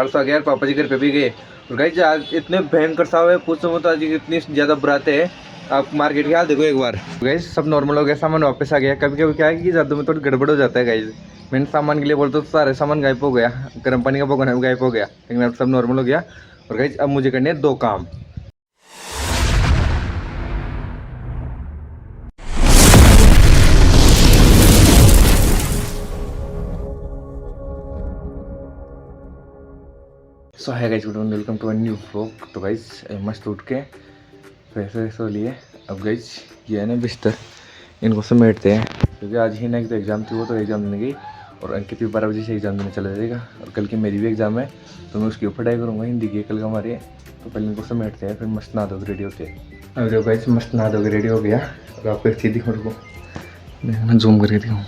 परसों आ गया यार, पापा जी घर पे भी गए। और गाइस आज इतने भयंकर सा हुए, पूछो मत, आज इतनी ज़्यादा बुराते हैं। आप मार्केट के हाल देखो एक बार। गाइस सब नॉर्मल हो गया, सामान वापस आ गया। कभी कभी क्या है कि ज़्यादा में थोड़ी गड़बड़ हो जाता है गाइस। मैंने सामान के लिए बोलता तो सारे सामान गायब हो गया, गर्म पानी का भगोना भी गायब हो गया, लेकिन अब सब नॉर्मल हो गया। और गाइस अब मुझे करने हैं 2 काम। So hey guys, good morning, welcome to a new vlog. तो गाइस मस्त उठ के फ्रेश सो लिए। अब गाइस ये है ना बिस्तर, इनको समेटते हैं, क्योंकि आज ही ना एक तो एग्ज़ाम थी, वो तो एग्ज़ाम देने गई, और अंकित भी 12 बजे से एग्ज़ाम देने चला जाएगा। और कल की मेरी भी एग्ज़ाम है, तो मैं उसकी पढ़ाई करूँगा, हिंदी की कल का हमारे। तो पहले इनको समेटते हैं, फिर मस्त नहा धो के रेडी होते हैं। अब जो गाइस मस्त नहा धो के रेडी हो गया। और आपको एक चीज़ दिखाऊँ, मैं जूम करके दिखाऊँ,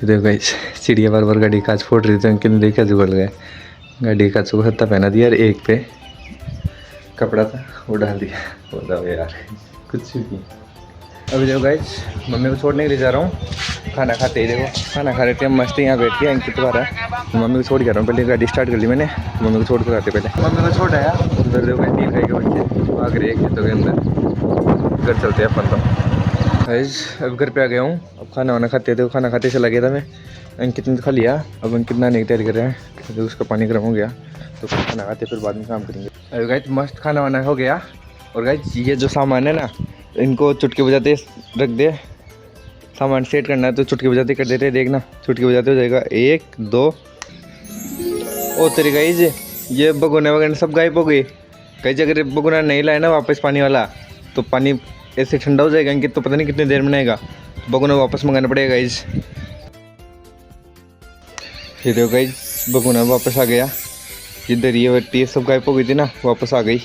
देखो गाइस चिड़िया बार बार गाड़ी कांच फोड़ रही थी, अंकित ने देखा जुगड़ गए, गाड़ी कांच को हत्ता पहना दिया, और एक पे कपड़ा था वो डाल दिया। बताओ यार कुछ भी। अभी देखो गाइस मम्मी को छोड़ने के लिए जा रहा हूँ। खाना खाते ही देखो, खाना खा रहे थे हम मस्त यहाँ बैठ के। अंकित दोबारा मम्मी को छोड़ के आ रहा हूँ, पहले गाड़ी स्टार्ट कर ली मैंने, मम्मी को छोड़ कर आते पहले। मम्मी को छोड़ आया, उधर देखो नील खाई के बच्चे भाग रहे हैं खेतों के अंदर। घर चलते हैं अपन तो। गाइस अब घर पे आ गया हूँ, अब खाना वाना खाते थे, खाना खाते चला गया था मैं। अंकित ने खा लिया, अब अंकित नहाने की तैयारी कर रहे हैं, तो उसका पानी गर्म हो गया, तो खाना खाते फिर बाद में काम करेंगे। अभी गाइस मस्त खाना वाना हो गया। और गाइस ये जो सामान है ना, इनको चुटकी बजाते रख दे, सामान सेट करना है तो चुटकी बजाते कर देते, देखना चुटकी बजाते हो जाएगा। 1 2 ओ तेरी गाइस ये भगोने वगैरह सब गायब हो गई। गाइस अगर भगोना नहीं लाए ना वापस पानी वाला, तो पानी ऐसे ठंडा हो जाएगा, इनके तो पता नहीं कितनी देर में आएगा, भगोना वापस मंगाना पड़ेगा गाइस। ये देखो गाइस भगोना वापस आ गया, जिधर ये वट्टी सब गायब हो गई थी ना, वापस आ गई।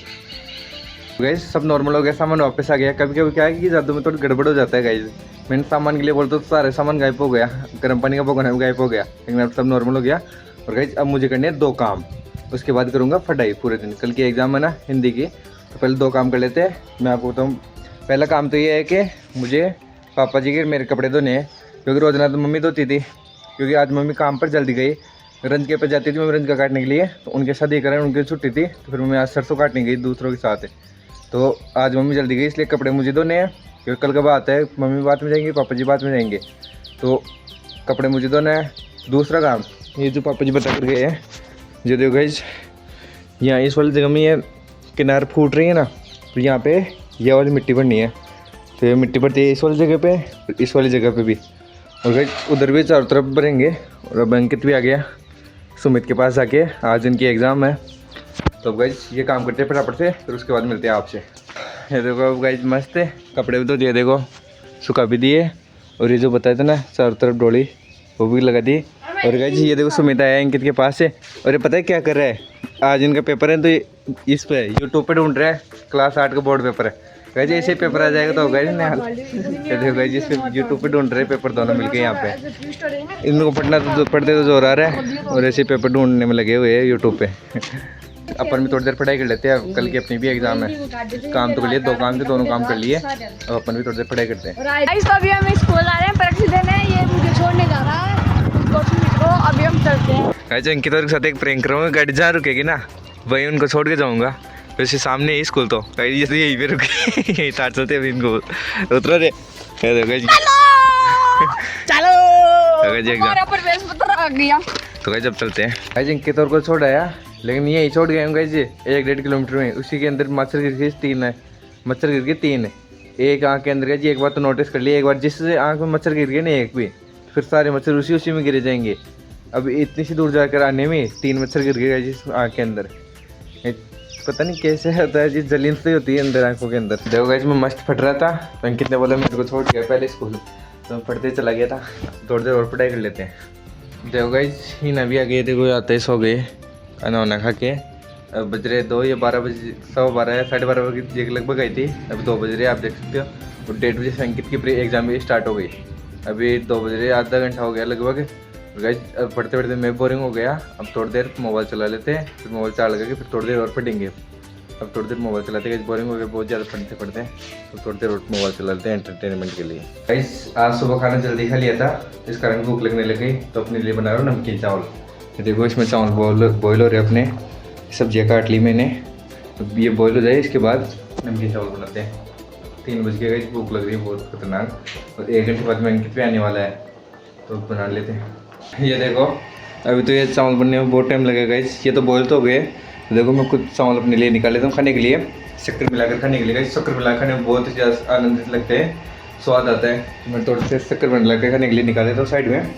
गाइस सब नॉर्मल हो गया, सामान वापस आ गया। कभी कभी क्या है कि ज़्यादा में थोड़ी गड़बड़ हो जाता है गाइस। मैंने सामान के लिए बोलता तो सारे सामान गायब हो गया, गर्म पानी का भगोना भी गायब हो गया, लेकिन अब सब नॉर्मल हो गया। और गाइस अब मुझे करने हैं 2 काम, उसके बाद करूँगा पढ़ाई पूरे दिन। कल की एग्ज़ाम है ना हिंदी की, तो पहले 2 काम कर लेते हैं। मैं आपको बताऊँ, पहला काम तो ये है कि मुझे पापा जी के मेरे कपड़े धोने हैं, क्योंकि रोज़ाना तो मम्मी धोती थी, क्योंकि आज मम्मी काम पर जल्दी गई, रंज के पे जाती थी मम्मी रंज का काटने के लिए, तो उनके साथ ये करें, उनकी छुट्टी थी, तो फिर मम्मी आज सरसों काटने गई दूसरों के साथ। तो आज मम्मी जल्दी गई, इसलिए कपड़े मुझे धोने हैं, क्योंकि कल का बात है, मम्मी बाद में जाएंगी, पापा जी बाद में जाएंगे, तो कपड़े मुझे धोने हैं। दूसरा काम ये जो पापा जी बता कर गए हैं, जो देखो गाइस यहाँ इस वाली जगह में ये किनार फूट रही है ना, तो यहाँ पे ये वाली मिट्टी भरनी है, तो ये मिट्टी भरती है इस वाली जगह पे, इस वाली जगह पे भी, और गाइस उधर भी चारों तरफ भरेंगे। और अब अंकित भी आ गया सुमित के पास जाके, आज इनकी एग्ज़ाम है। तो अब गाइस ये काम करते हैं फटाफट से, फिर उसके बाद मिलते हैं आपसे। ये देखो अब गाइस मस्त है, कपड़े भी तो दिए, देखो सुखा भी दिए, और ये जो बताया था ना चारों तरफ डोली वो भी लगा दी। और गाइस ये देखो सुमित आया अंकित के पास से, और ये पता है क्या कर रहा है, आज इनका पेपर है, तो इस पे यूट्यूब पे ढूंढ रहा है, क्लास 8 का बोर्ड पेपर है। गाइस ऐसे पेपर आ जाएगा तो गाइस ने ये देखो गाइस इस पे यूट्यूब पे ढूंढ रहे हैं पेपर, दोनों मिलके यहाँ पे। इनको पढ़ना तो पढ़ते तो जोर आ रहा है, और ऐसे पेपर ढूंढने में लगे हुए हैं यूट्यूब पे। अपन भी थोड़ी देर पढ़ाई कर लेते हैं, कल की अपनी भी एग्जाम है। काम तो कर लिए, 2 काम थे, दोनों काम कर लिए, अब अपन भी थोड़ी देर पढ़ाई करते हैं। गाइस तो अभी हम स्कूल आ रहे हैं परीक्षा देने, ये मुझे छोड़ने जा रहा है, अभी हम चलते हैं। गाइस अंकित के साथ एक प्रैंक करूँगा, गाड़ी जहाँ रुकेगी ना वहीं उनको छोड़ के जाऊँगा, वैसे सामने ही स्कूल, तो गाइस ये यहीं पे रुके यहीं तार चलते अभी इनको उतरो रे। चलो तो गाइस जब चलते हैं। गाइस अंकित और को छोड़ आया, लेकिन यही छोड़ गए गाइस जी 1-1.5 किलोमीटर में, उसी के अंदर मच्छर गिर के 3 है, मच्छर गिर के 3 है, एक आँख के अंदर गए जी। एक बार तो नोटिस कर लिया, एक बार जिससे आँख में मच्छर गिर गए ना एक भी, फिर सारे मच्छर उसी में गिरे जाएंगे। अब इतनी सी दूर जाकर आने में 3 मच्छर गिर गए जिस आँख के अंदर, पता नहीं कैसे होता है जी, जलीन से होती है अंदर आँखों के अंदर। देखो गाइस मैं मस्त फट रहा था, तो अंकित ने बोला मेरे को छोड़ गया पहले स्कूल, तो मैं पढ़ते चला गया था, थोड़ी देर और पढ़ाई कर लेते हैं। देखो गाइस ही ना भी आ गए, देखो आते ही सो गए, खाना वाना खा के। अब बज रहे 2 या 12 बजे, 12:15 या 12:30 बजे के लगभग आई थी, अभी 2 बज रहे आप देख सकते हो। और 1:30 बजे से अंकित की प्री एग्जाम भी स्टार्ट हो गई, अभी 2 बज रहे, आधा घंटा हो गया लगभग। गाइस अब पढ़ते पढ़ते मैं बोरिंग हो गया, अब थोड़ी देर मोबाइल चला लेते हैं, फिर मोबाइल चार्ज लगा के फिर थोड़ी देर और पढ़ेंगे। अब थोड़ी देर मोबाइल चलाते हैं, बोरिंग हो गया बहुत ज़्यादा पढ़ते पढ़ते, तो थोड़ी देर मोबाइल चला लेते हैं एंटरटेनमेंट के लिए। गाइस आज सुबह खाना जल्दी खा लिया था, इस कारण भूख लगने लग गई, तो अपने लिए बना रहा हूँ नमकीन चावल। देखो इसमें चावल बॉयल हो रहे अपने, सब्जियाँ काट ली मैंने, तो ये बॉयल हो जाए इसके बाद नमकीन चावल बनाते हैं। 3 बज के गाइस भूख लग रही है बहुत खतरनाक, और 1 घंटे बाद में अंकित भी आने वाला है, तो बना लेते हैं। ये देखो अभी तो ये चावल बनने में बहुत टाइम लगेगा गाइस, ये तो बॉयल तो हो गए। देखो मैं कुछ चावल अपने लिए निकाल लेता हूँ खाने के लिए, शक्कर मिलाकर खाने के लिए। गाइस शक्कर मिला खाने में बहुत ही ज़्यादा आनंदित लगते हैं, स्वाद आता है। मैं थोड़े से शक्कर मिला कर खाने के लिए निकाल देता हूँ साइड में।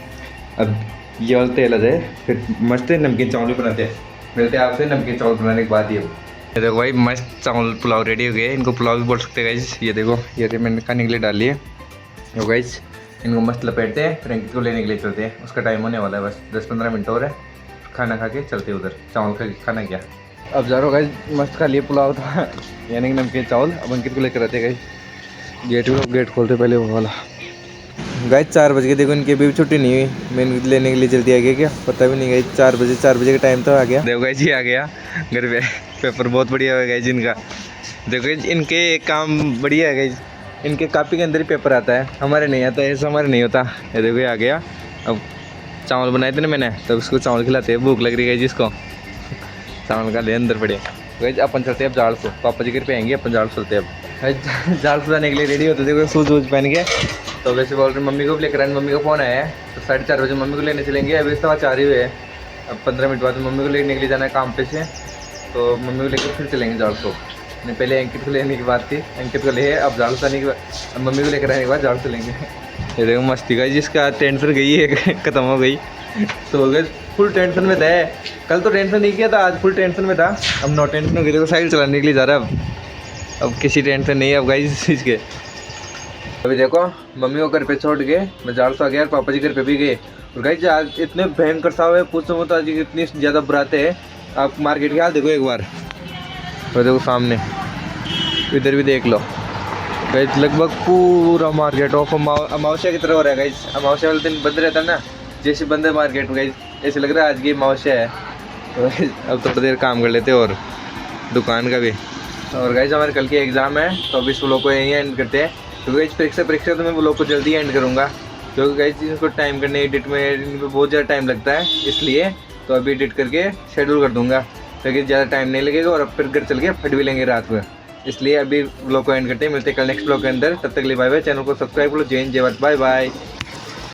अब ये वाला तेल आ जाए फिर मस्त नमकीन चावल भी बनाते हैं। मिलते हैं आपसे नमकीन चावल बनाने के बाद। ये देखो भाई मस्त चावल पुलाव रेडी हो गए, इनको पुलाव भी बोल सकते हैं गाइस। ये देखो ये मैंने खाने के लिए डाल लिए। तो गाइस इनको मस्त लपेटते हैं, फिर अंकित को लेने के लिए चलते हैं। उसका टाइम होने वाला है, बस 10-15 मिनट और है, खाना खा के चलते हैं उधर। चावल का खाना क्या अब जा रहा हो गाइस, मस्त खा लिए पुलाव था यानी कि नमकीन चावल। अब अंकित को लेकर आते गाइस, गेट खोलते पहले वो वाला। गाइस 4 बज के, देखो इनकी अभी भी छुट्टी नहीं हुई, मैं इनको लेने के लिए जल्दी आ गया क्या पता भी नहीं। गाइस 4 बजे का टाइम तो आ गया। देखो गाइस ये आ गया घर पे, पेपर बहुत बढ़िया है गाइस इनका। देखो गाइस इनके काम बढ़िया है गाइस, इनके कॉपी के अंदर ही पेपर आता है, हमारे नहीं आता है, ऐसा हमारे नहीं होता। ये देखो ये आ गया। अब चावल बनाए थे ना मैंने, तब उसको चावल खिलाते हैं, भूख लग रही है जिसको चावल का ले अंदर पड़े। गाइस अपन चलते हैं अब जाड़ सो, पापा जी घर पे आएंगे, अपन जाड़ सोते हैं अब। जाड़ सो जाने के लिए रेडी होते थे, देखो सूज वूज पहन के। तो वैसे बोल रहे मम्मी को भी लेकर आए, मम्मी का फ़ोन आया है, तो 4:30 बजे मम्मी को लेने चलेंगे। अभी 4:15 ही हुए हैं, अब 15 मिनट बाद मम्मी को लेने के लिए जाना है काम पे से, तो मम्मी को लेकर फिर चलेंगे जाड़ सो। नहीं पहले अंकित को लेने की बात थी, अंकित को ले अब जाड़ आने के बाद, अब मम्मी को लेकर आने के बाद जाड़ चलेंगे। ये देखो मस्ती का जिसका टेंशन गई है ख़त्म हो गई। तो गए फुल टेंशन में था, कल तो टेंशन नहीं किया था, आज फुल टेंशन में था, अब नो टेंशन हो गई। देखो साइकिल चलाने के लिए जा रहा है अब किसी टेंशन नहीं है अब गाइस इस चीज़ के। अभी देखो मम्मी को घर पे छोड़ के मैं जाड़ से आ गया, पापा जी घर पे भी गए। और गाइस आज इतने भयंकर सा हुए, पूछो मत आज इतनी ज़्यादा बुराते हैं। आप मार्केट के हाल देखो एक बार, तो देखो सामने इधर भी देख लो गाइस, लगभग पूरा मार्केट ऑफ अमावस्या की तरह हो रहा है गाइस। अमावस्या वाले दिन बंद रहता है ना, जैसे बंद है मार्केट में गाइस, ऐसे लग रहा है आज की अमावस्या है। तो अब थोड़ी देर काम कर लेते हैं और दुकान का भी। और गाइस हमारे कल के एग्ज़ाम है, तो अभी इस व्लॉग को यहीं एंड करते हैं। क्योंकि इस परीक्षा तो मैं व्लॉग को जल्दी एंड करूँगा, क्योंकि गाइस इसको टाइम करने एडिट में इनमें बहुत ज़्यादा टाइम लगता है, इसलिए तो अभी एडिट करके शेड्यूल कर दूँगा, ताकि ज़्यादा टाइम नहीं लगेगा और अब फिर घर चल के फट भी लेंगे रात में। इसलिए अभी व्लॉग को एंड करते हैं, मिलते हैं कल नेक्स्ट व्लॉग के अंदर। तब तक के लिए बाय बाय। चैनल को सब्सक्राइब करो। जय हिंद जय भारत, बाय बाय।